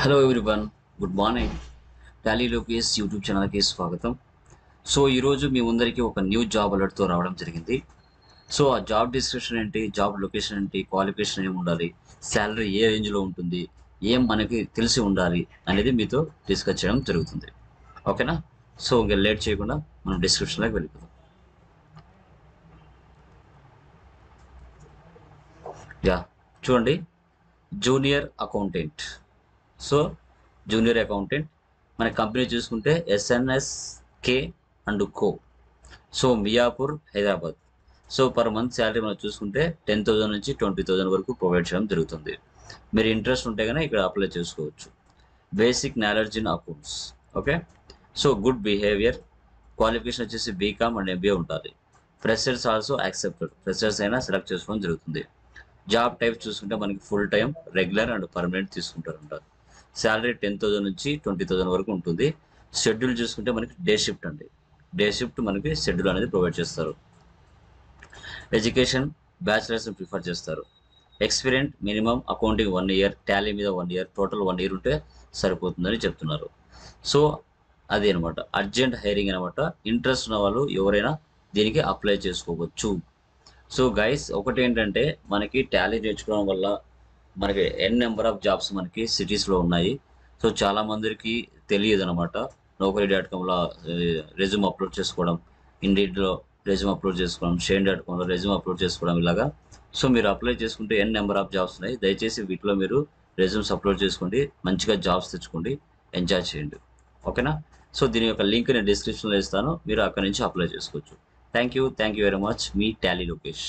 Hello everyone, good morning. Tally Lokesh YouTube ఛానల్కి స్వాగతం. So ఈరోజు మీ ముందరికి ఒక న్యూ జాబ్ అలర్ట్తో రావడం జరిగింది. సో ఆ జాబ్ డిస్క్రిప్షన్ ఏంటి, జాబ్ లొకేషన్ ఏంటి, క్వాలిఫికేషన్ ఏమి ఉండాలి, శాలరీ ఏ రేంజ్లో ఉంటుంది, ఏం మనకి తెలిసి ఉండాలి అనేది మీతో డిస్కస్ చేయడం జరుగుతుంది. ఓకేనా? సో ఇంకా లేట్ చేయకుండా మనం డిస్క్రిప్షన్లోకి వెళ్ళిపోదాం. యా, చూడండి, junior accountant. So junior accountant మన కంపెనీ చూసుకుంటే SNSK and co. So Miyapur, Hyderabad. So per month salary మనం చూసుకుంటే 10,000 నుంచి 20,000 వరకు ప్రొవైడ్ చేయడం జరుగుతుంది. మీరు ఇంట్రెస్ట్ ఉంటే కనుక ఇక్కడ అప్లై చేసుకోవచ్చు. Basic knowledge in accounts. Okay. So good behaviour. Qualification వచ్చేసి బీకామ్ అండ్ ఎంబీఏ ఉండాలి. Freshers also accepted. ఫ్రెషర్స్ అయినా సెలెక్ట్ చేసుకోవడం జరుగుతుంది. జాబ్ టైప్ చూసుకుంటే మనకి full time, regular and permanent తీసుకుంటారంట. శాలరీ 10,000 నుంచి 20,000 వరకు ఉంటుంది. షెడ్యూల్ చూసుకుంటే మనకి డే షిఫ్ట్ అండి. డే షిఫ్ట్ మనకి షెడ్యూల్ అనేది ప్రొవైడ్ చేస్తారు. ఎడ్యుకేషన్ బ్యాచిలర్స్ ప్రిఫర్ చేస్తారు. Experience minimum accounting 1 year, Tally మీద 1 ఇయర్, టోటల్ 1 ఇయర్ ఉంటే సరిపోతుందని చెప్తున్నారు. సో అది అనమాట, అర్జెంట్ హైరింగ్ అనమాట. ఇంట్రెస్ట్ ఉన్న వాళ్ళు ఎవరైనా దీనికి అప్లై చేసుకోవచ్చు. సో గైస్, ఒకటి ఏంటంటే మనకి టాలీ నేర్చుకోవడం వల్ల మనకి నెంబర్ ఆఫ్ జాబ్స్ మనకి సిటీస్లో ఉన్నాయి. సో చాలా మందికి తెలియదు అనమాట. Naukri.comలో రెజ్యూమ్ అప్లోడ్ చేసుకోవడం, ఇండీడ్లో రెజ్యూమ్ అప్లోడ్ చేసుకోవడం, షైన్.comలో రెజ్యూమ్ అప్లోడ్ చేసుకోవడం ఇలాగా. సో మీరు అప్లై చేసుకుంటే నెంబర్ ఆఫ్ జాబ్స్ ఉన్నాయి. దయచేసి వీటిలో మీరు రెజ్యూమ్స్ అప్లోడ్ చేసుకోండి, మంచిగా జాబ్స్ తెచ్చుకోండి, ఎంజాయ్ చేయండి. ఓకేనా? సో దీని యొక్క లింక్ నేను డిస్క్రిప్షన్లో ఇస్తాను, మీరు అక్కడి నుంచి అప్లై చేసుకోవచ్చు. Thank you very much. Me Tally Lokesh.